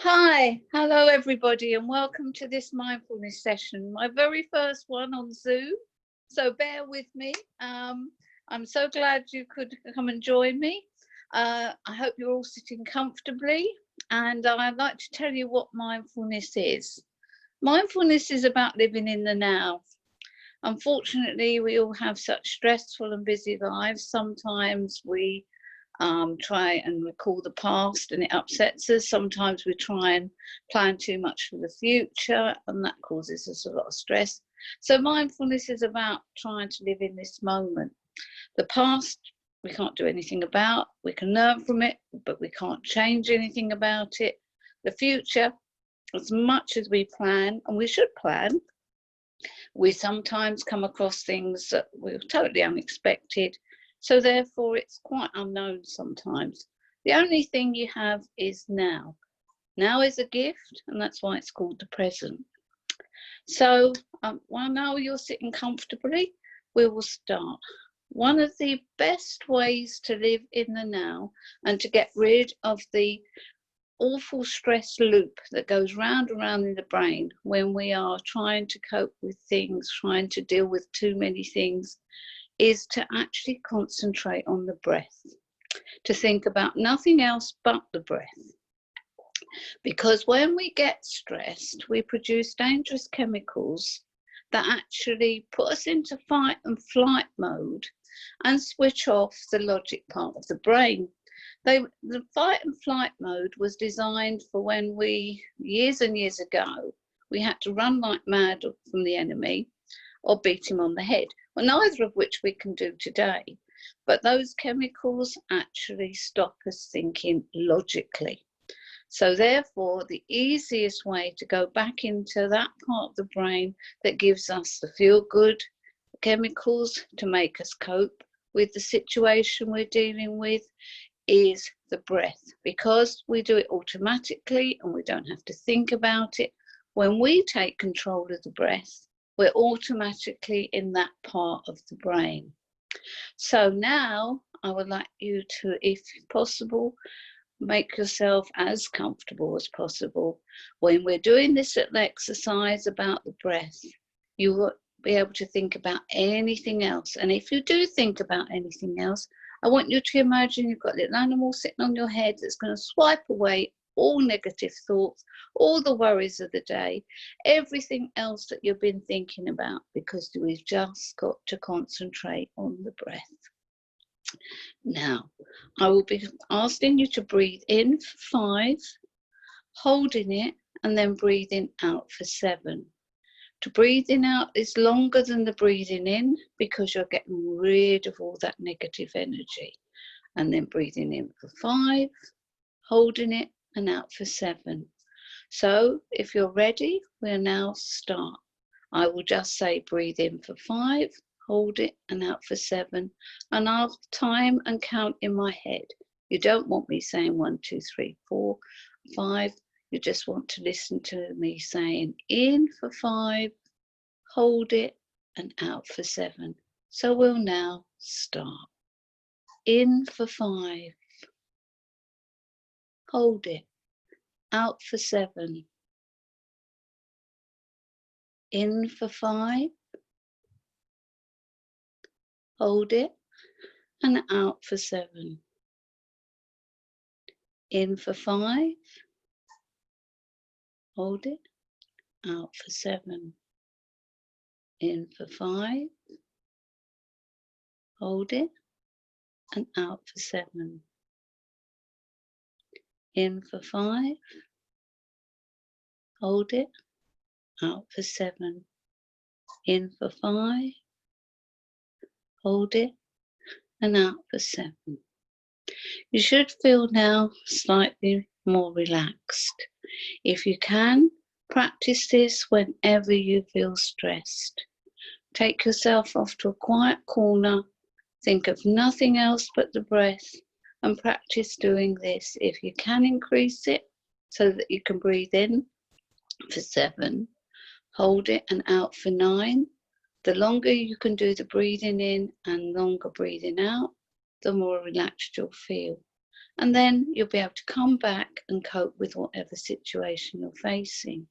Hi, hello everybody, and welcome to this mindfulness session, my very first one on Zoom, so bear with me. I'm so glad you could come and join me. I hope you're all sitting comfortably, and I'd like to tell you what mindfulness is. Mindfulness is about living in the now. Unfortunately, we all have such stressful and busy lives. Sometimes we try and recall the past and it upsets us. Sometimes we try and plan too much for the future and that causes us a lot of stress. So mindfulness is about trying to live in this moment. The past we can't do anything about. We can learn from it, but we can't change anything about it. The future, as much as we plan, and we should plan, we sometimes come across things that were totally unexpected. So therefore, it's quite unknown sometimes. The only thing you have is now. Now is a gift, and that's why it's called the present. So while now you're sitting comfortably, we will start. One of the best ways to live in the now and to get rid of the awful stress loop that goes round and round in the brain when we are trying to cope with things, trying to deal with too many things, is to actually concentrate on the breath, to think about nothing else but the breath. Because when we get stressed, we produce dangerous chemicals that actually put us into fight and flight mode and switch off the logic part of the brain. The fight and flight mode was designed for when we, years and years ago, we had to run like mad from the enemy or beat him on the head. Well, neither of which we can do today, but those chemicals actually stop us thinking logically. So therefore, the easiest way to go back into that part of the brain that gives us the feel-good chemicals to make us cope with the situation we're dealing with is the breath, because we do it automatically and we don't have to think about it. When we take control of the breath, we're automatically in that part of the brain. So now I would like you to, if possible, make yourself as comfortable as possible. When we're doing this little exercise about the breath, you will be able to think about anything else. And if you do think about anything else, I want you to imagine you've got a little animal sitting on your head that's going to swipe away all negative thoughts, all the worries of the day, everything else that you've been thinking about, because we've just got to concentrate on the breath. Now, I will be asking you to breathe in for 5, holding it, and then breathing out for 7. To breathing out is longer than the breathing in because you're getting rid of all that negative energy. And then breathing in for 5, holding it, and out for 7. So if you're ready, we'll now start. I will just say breathe in for 5, hold it, and out for 7. And I'll time and count in my head. You don't want me saying 1, 2, 3, 4, 5. You just want to listen to me saying in for 5, hold it, and out for 7. So we'll now start. In for 5, hold it, out for 7. In for 5, hold it, and out for 7. In for 5, hold it, out for 7. In for 5, hold it, and out for 7. In for 5, hold it, out for 7. In for 5, hold it, and out for 7. You should feel now slightly more relaxed. If you can, practice this whenever you feel stressed. Take yourself off to a quiet corner, think of nothing else but the breath, and practice doing this. If you can, increase it so that you can breathe in for 7, hold it, and out for 9. The longer you can do the breathing in and longer breathing out, the more relaxed you'll feel. And then you'll be able to come back and cope with whatever situation you're facing.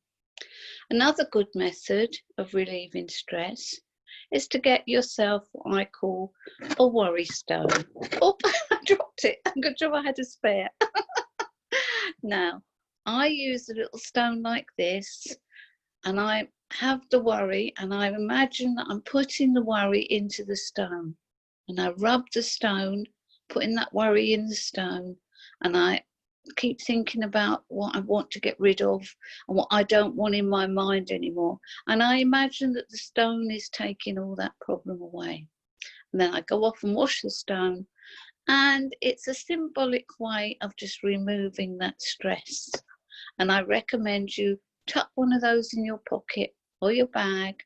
Another good method of relieving stress is to get yourself what I call a worry stone. Oh, I dropped it. Good job I had a spare. Now, I use a little stone like this, and I have the worry, and I imagine that I'm putting the worry into the stone. And I rub the stone, putting that worry in the stone, and I keep thinking about what I want to get rid of and what I don't want in my mind anymore. And I imagine that the stone is taking all that problem away. And then I go off and wash the stone, and it's a symbolic way of just removing that stress. And I recommend you tuck one of those in your pocket or your bag,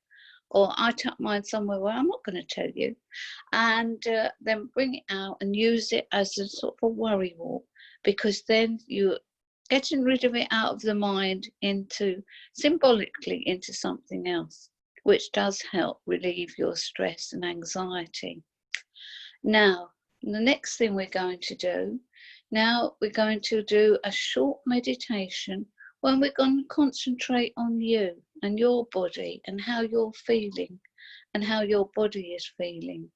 or I tuck mine somewhere where I'm not going to tell you, and then bring it out and use it as a sort of a worry wall, because then you're getting rid of it out of the mind into, symbolically, into something else, which does help relieve your stress and anxiety. Now, the next thing we're going to do, a short meditation when we're going to concentrate on you and your body and how you're feeling and how your body is feeling.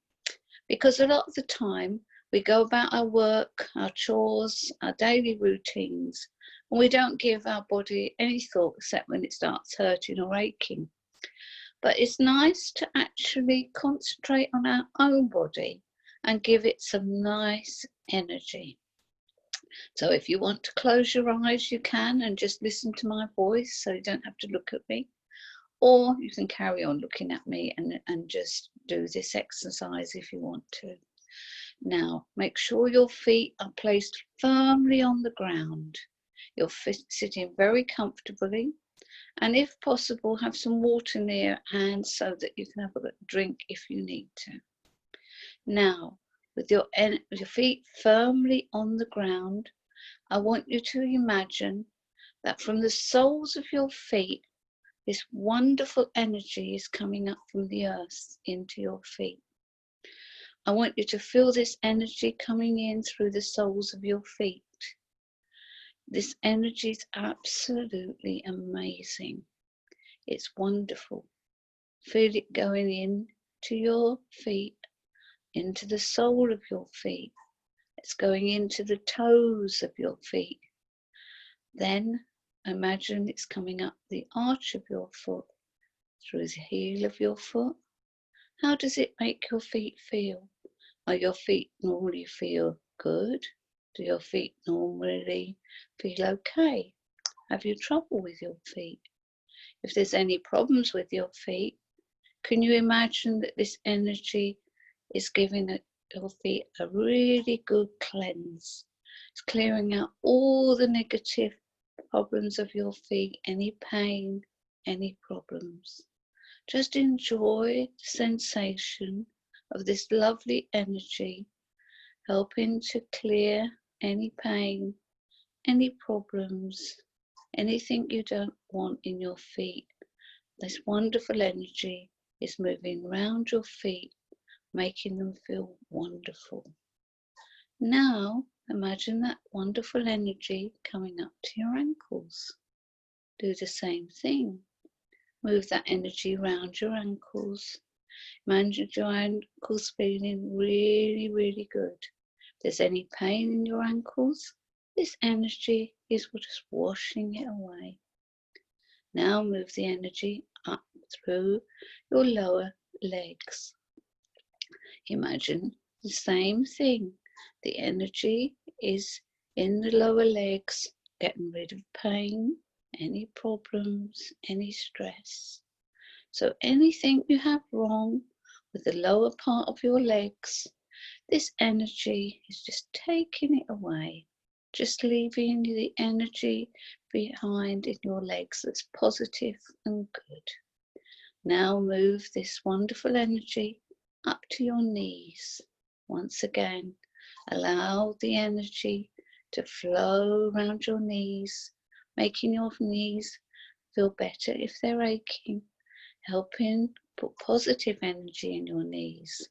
Because a lot of the time we go about our work, our chores, our daily routines, and we don't give our body any thought except when it starts hurting or aching. But it's nice to actually concentrate on our own body and give it some nice energy. So if you want to close your eyes, you can, and just listen to my voice, so you don't have to look at me. Or you can carry on looking at me and just do this exercise if you want to. Now, make sure your feet are placed firmly on the ground. You're sitting very comfortably, and if possible, have some water near at hand so that you can have a drink if you need to. Now, with your feet firmly on the ground, I want you to imagine that from the soles of your feet, this wonderful energy is coming up from the earth into your feet. I want you to feel this energy coming in through the soles of your feet. This energy is absolutely amazing. It's wonderful. Feel it going in to your feet, into the sole of your feet. It's going into the toes of your feet. Then imagine it's coming up the arch of your foot, through the heel of your foot. How does it make your feet feel? Are your feet normally feel good? Do your feet normally feel okay? Have you trouble with your feet? If there's any problems with your feet, can you imagine that this energy is giving your feet a really good cleanse? It's clearing out all the negative problems of your feet, any pain, any problems. Just enjoy the sensation of this lovely energy helping to clear any pain, any problems, anything you don't want in your feet. This wonderful energy is moving round your feet, making them feel wonderful. Now, imagine that wonderful energy coming up to your ankles. Do the same thing. Move that energy around your ankles. Imagine your ankles feeling really, really good. If there's any pain in your ankles, this energy is just washing it away. Now move the energy up through your lower legs. Imagine the same thing. The energy is in the lower legs, getting rid of pain, any problems, any stress. So anything you have wrong with the lower part of your legs, this energy is just taking it away, just leaving the energy behind in your legs that's positive and good. Now move this wonderful energy up to your knees. Once again, allow the energy to flow around your knees, making your knees feel better if they're aching, helping put positive energy in your knees,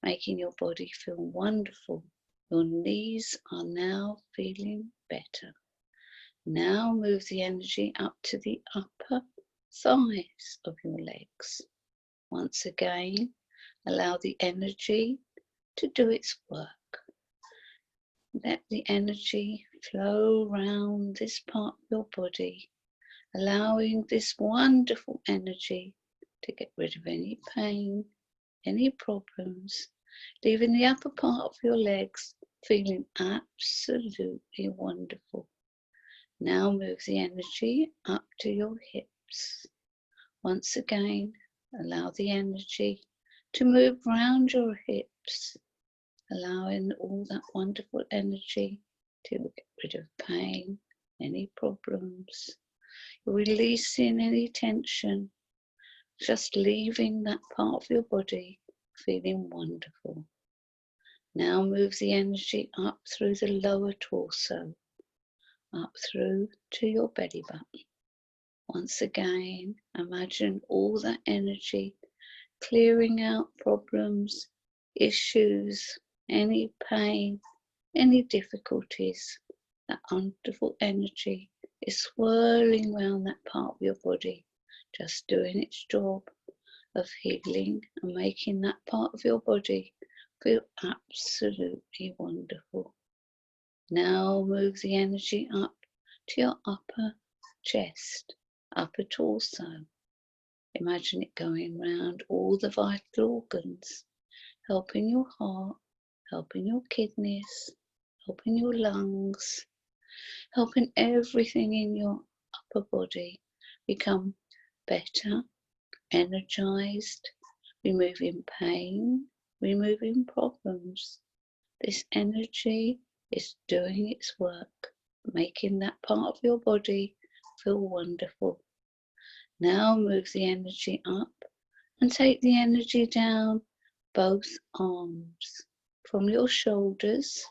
making your body feel wonderful. Your knees are now feeling better. Now move the energy up to the upper thighs of your legs. Once again, allow the energy to do its work. Let the energy flow around this part of your body, allowing this wonderful energy to get rid of any pain, any problems, leaving the upper part of your legs feeling absolutely wonderful. Now move the energy up to your hips. Once again, allow the energy to move round your hips, allowing all that wonderful energy to get rid of pain, any problems, releasing any tension, just leaving that part of your body feeling wonderful. Now move the energy up through the lower torso, up through to your belly button. Once again, imagine all that energy clearing out problems, issues, any pain, any difficulties. That wonderful energy is swirling around that part of your body, just doing its job of healing and making that part of your body feel absolutely wonderful. Now move the energy up to your upper chest, upper torso. Imagine it going round all the vital organs, helping your heart, helping your kidneys, helping your lungs, helping everything in your upper body become better, energized, removing pain, removing problems. This energy is doing its work, making that part of your body feel wonderful. Now move the energy up and take the energy down both arms. From your shoulders,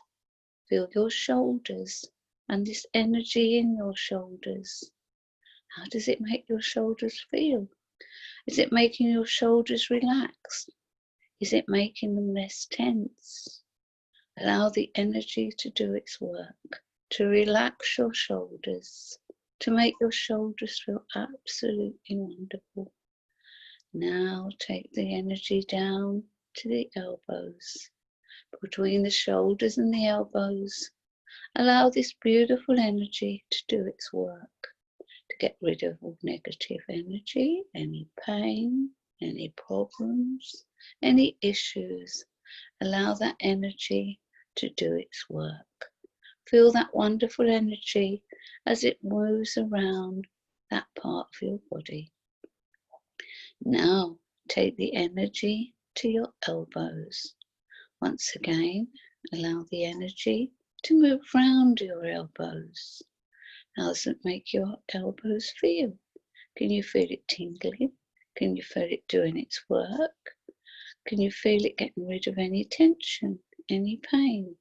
feel your shoulders and this energy in your shoulders. How does it make your shoulders feel? Is it making your shoulders relaxed? Is it making them less tense? Allow the energy to do its work, to relax your shoulders, to make your shoulders feel absolutely wonderful. Now take the energy down to the elbows, between the shoulders and the elbows. Allow this beautiful energy to do its work, to get rid of all negative energy, any pain, any problems, any issues. Allow that energy to do its work. Feel that wonderful energy as it moves around that part of your body. Now take the energy to your elbows. Once again, allow the energy to move round your elbows. How does it make your elbows feel? Can you feel it tingling? Can you feel it doing its work? Can you feel it getting rid of any tension, any pain?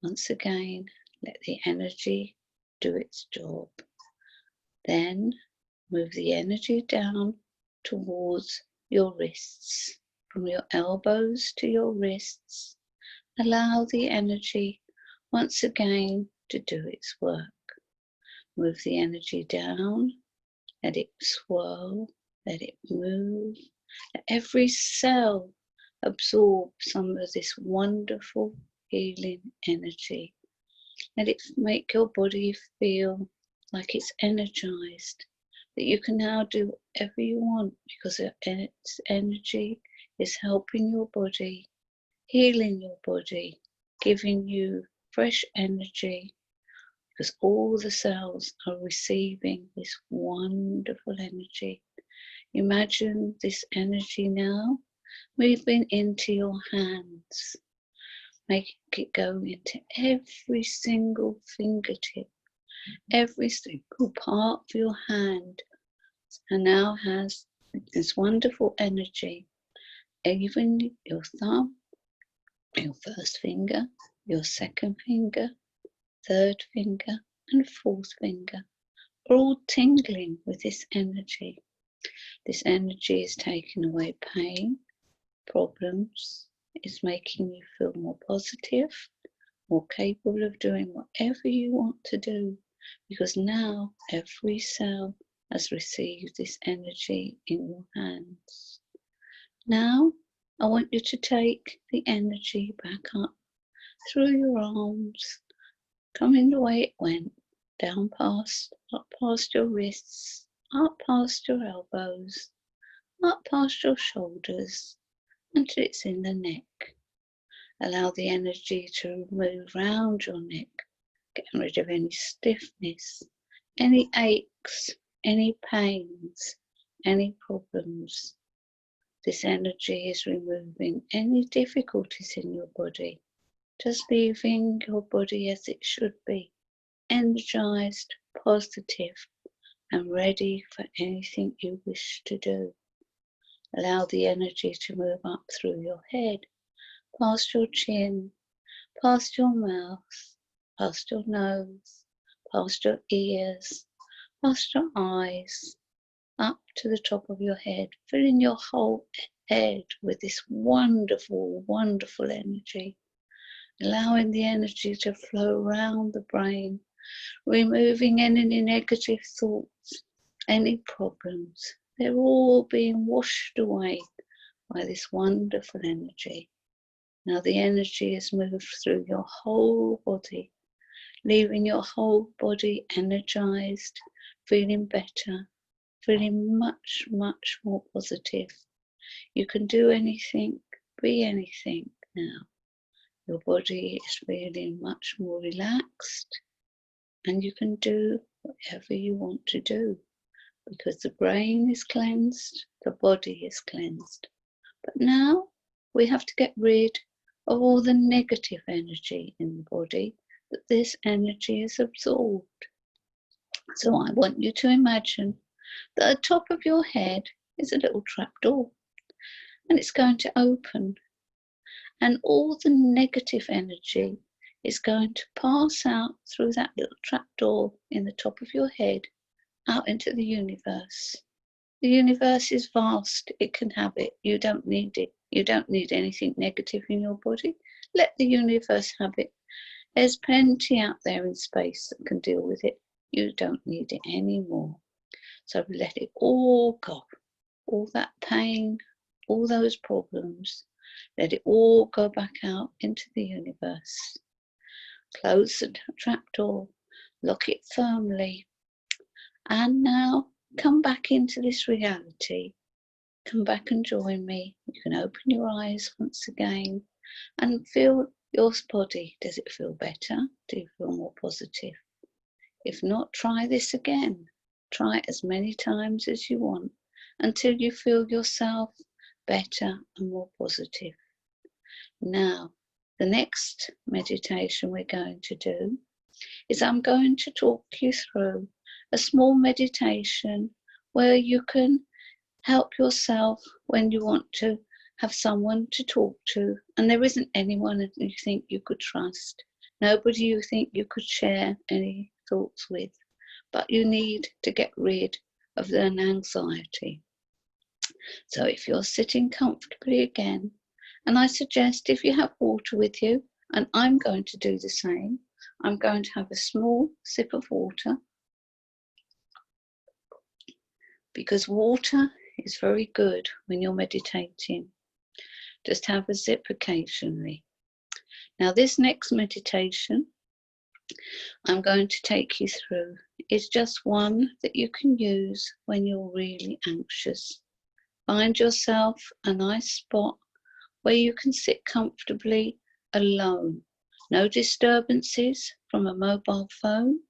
Once again, let the energy do its job. Then move the energy down towards your wrists. From your elbows to your wrists, allow the energy once again to do its work. Move the energy down, let it swirl, let it move, let every cell absorb some of this wonderful healing energy. Let it make your body feel like it's energized, that you can now do whatever you want because its energy is helping your body, healing your body, giving you fresh energy because all the cells are receiving this wonderful energy. Imagine this energy now moving into your hands. Make it go into every single fingertip, every single part of your hand, and now has this wonderful energy. Even your thumb, your first finger, your second finger, third finger, and fourth finger are all tingling with this energy. This energy is taking away pain, problems, is making you feel more positive, more capable of doing whatever you want to do, because now every cell has received this energy in your hands. Now, I want you to take the energy back up through your arms, coming the way it went, down past, up past your wrists, up past your elbows, up past your shoulders, until it's in the neck. Allow the energy to move round your neck, getting rid of any stiffness, any aches, any pains, any problems. This energy is removing any difficulties in your body, just leaving your body as it should be, energized, positive, and ready for anything you wish to do. Allow the energy to move up through your head, past your chin, past your mouth, past your nose, past your ears, past your eyes, up to the top of your head, filling your whole head with this wonderful, wonderful energy, allowing the energy to flow around the brain, removing any negative thoughts, any problems. They're all being washed away by this wonderful energy. Now the energy has moved through your whole body, leaving your whole body energized, feeling better, feeling much, much more positive. You can do anything, be anything now. Your body is feeling much more relaxed, and you can do whatever you want to do, because the brain is cleansed, the body is cleansed. But now we have to get rid of all the negative energy in the body that this energy is absorbed. So I want you to imagine that at the top of your head is a little trapdoor, and it's going to open, and all the negative energy is going to pass out through that little trapdoor in the top of your head out into the universe. The universe is vast, it can have it, you don't need it. You don't need anything negative in your body. Let the universe have it. There's plenty out there in space that can deal with it. You don't need it anymore. So let it all go. All that pain, all those problems, let it all go back out into the universe. Close the trapdoor, lock it firmly, and now come back into this reality. Come back and join me. You can open your eyes once again and feel your body. Does it feel better? Do you feel more positive? If not, try this again. Try it as many times as you want until you feel yourself better and more positive. Now, the next meditation we're going to do is I'm going to talk you through a small meditation where you can help yourself when you want to have someone to talk to and there isn't anyone that you think you could trust, nobody you think you could share any thoughts with, but you need to get rid of an anxiety. So if you're sitting comfortably again, and I suggest if you have water with you, and I'm going to do the same, I'm going to have a small sip of water, because water is very good when you're meditating. Just have a sip occasionally. Now this next meditation I'm going to take you through is just one that you can use when you're really anxious. Find yourself a nice spot where you can sit comfortably alone. No disturbances from a mobile phone,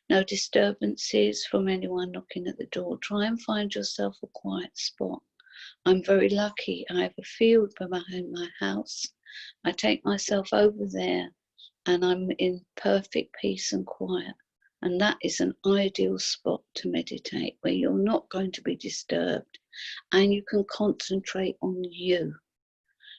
no disturbances from anyone knocking at the door. Try and find yourself a quiet spot. I'm very lucky. I have a field behind my house. I take myself over there and I'm in perfect peace and quiet. And that is an ideal spot to meditate, where you're not going to be disturbed and you can concentrate on you.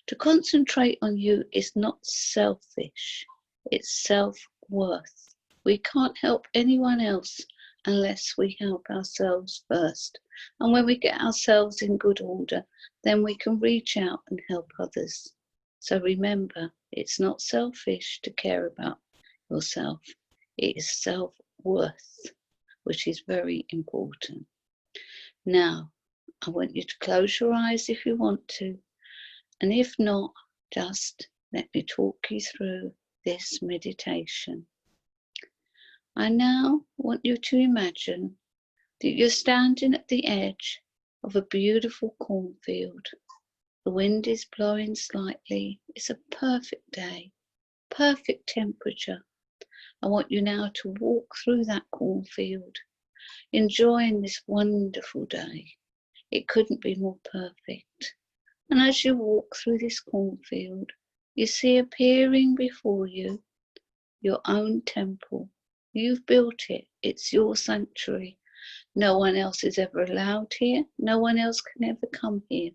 To concentrate on you is not selfish, it's self-worth. We can't help anyone else unless we help ourselves first. And when we get ourselves in good order, then we can reach out and help others. So remember, it's not selfish to care about yourself. It is self-worth, which is very important. Now, I want you to close your eyes if you want to. And if not, just let me talk you through this meditation. I now want you to imagine that you're standing at the edge of a beautiful cornfield. The wind is blowing slightly. It's a perfect day, perfect temperature. I want you now to walk through that cornfield, enjoying this wonderful day. It couldn't be more perfect. And as you walk through this cornfield, you see appearing before you your own temple. You've built it. It's your sanctuary. No one else is ever allowed here. No one else can ever come here.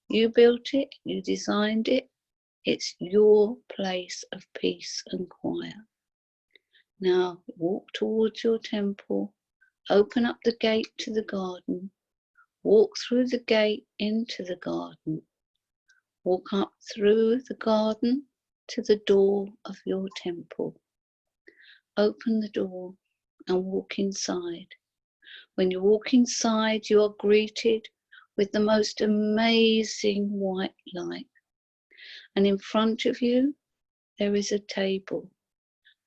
You built it. You designed it. It's your place of peace and quiet. Now walk towards your temple. Open up the gate to the garden. Walk through the gate into the garden. Walk up through the garden to the door of your temple. Open the door and walk inside. When you walk inside, you are greeted with the most amazing white light. And in front of you, there is a table.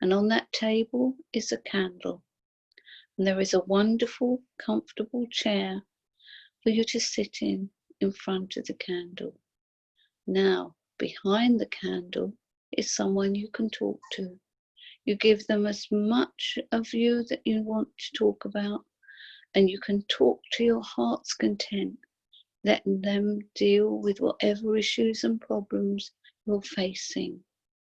And on that table is a candle. And there is a wonderful, comfortable chair for you to sit in front of the candle. Now, behind the candle is someone you can talk to. You give them as much of you that you want to talk about, and you can talk to your heart's content, letting them deal with whatever issues and problems you're facing.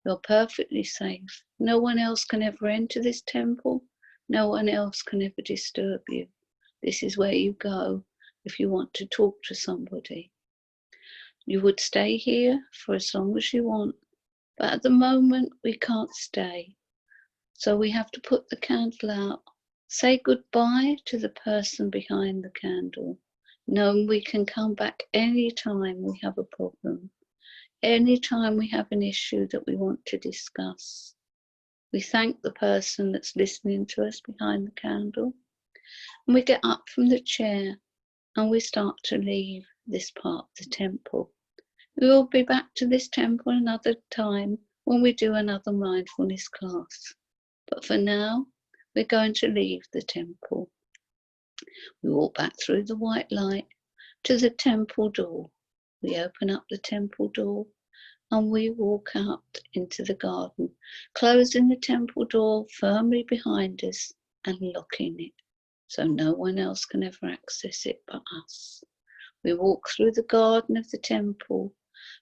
You're perfectly safe. No one else can ever enter this temple. No one else can ever disturb you. This is where you go if you want to talk to somebody. You would stay here for as long as you want, but at the moment we can't stay. So we have to put the candle out, say goodbye to the person behind the candle, knowing we can come back any time we have a problem, any time we have an issue that we want to discuss. We thank the person that's listening to us behind the candle, and we get up from the chair and we start to leave this part of the temple. We will be back to this temple another time when we do another mindfulness class. But for now, we're going to leave the temple. We walk back through the white light to the temple door. We open up the temple door and we walk out into the garden, closing the temple door firmly behind us and locking it, so no one else can ever access it but us. We walk through the garden of the temple,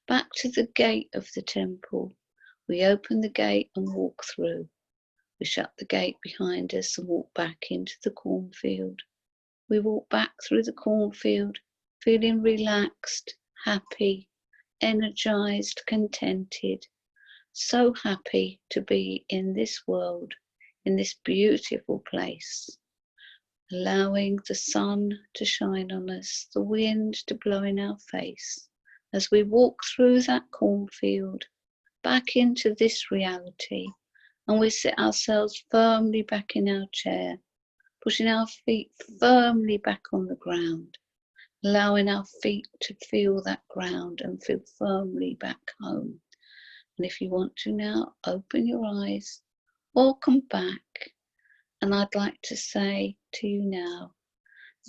back to the gate of the temple. We open the gate and walk through. We shut the gate behind us and walk back into the cornfield. We walk back through the cornfield, feeling relaxed, happy, energized, contented, so happy to be in this world, in this beautiful place, allowing the sun to shine on us, the wind to blow in our face, as we walk through that cornfield, back into this reality. And we sit ourselves firmly back in our chair, putting our feet firmly back on the ground, allowing our feet to feel that ground and feel firmly back home. And if you want to now, open your eyes or come back. And I'd like to say to you now,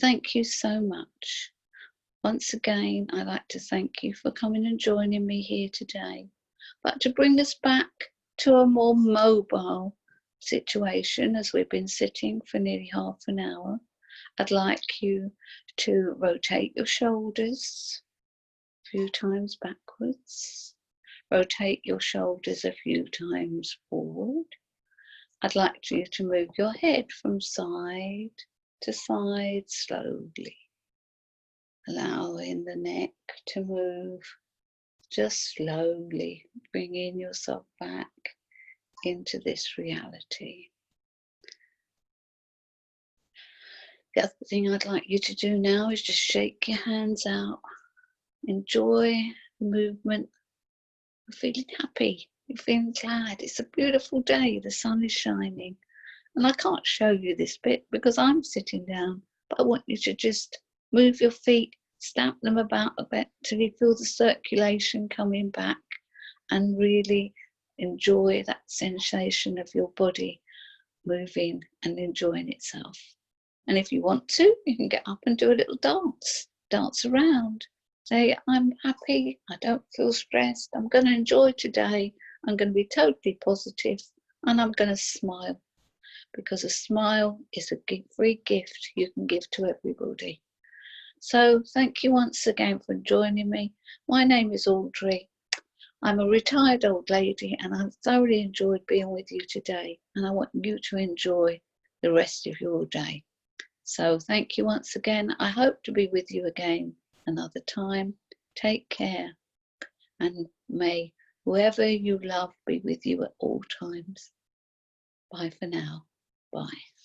thank you so much. Once again, I'd like to thank you for coming and joining me here today. But to bring us back to a more mobile situation, as we've been sitting for nearly half an hour, I'd like you to rotate your shoulders a few times backwards, rotate your shoulders a few times forward. I'd like you to move your head from side to side slowly, allowing the neck to move just slowly, bringing yourself back into this reality. The other thing I'd like you to do now is just shake your hands out. Enjoy the movement You're feeling happy. You're feeling glad. It's a beautiful day. The sun is shining. And I can't show you this bit because I'm sitting down, but I want you to just move your feet, stamp them about a bit till you feel the circulation coming back and really enjoy that sensation of your body moving and enjoying itself. And if you want to, you can get up and do a little dance around. Say, I'm happy, I don't feel stressed, I'm going to enjoy today, I'm going to be totally positive, and I'm going to smile. Because a smile is a free gift you can give to everybody. So thank you once again for joining me. My name is Audrey. I'm a retired old lady and I've thoroughly enjoyed being with you today, and I want you to enjoy the rest of your day. So thank you once again. I hope to be with you again another time. Take care, and may whoever you love be with you at all times. Bye for now. Bye.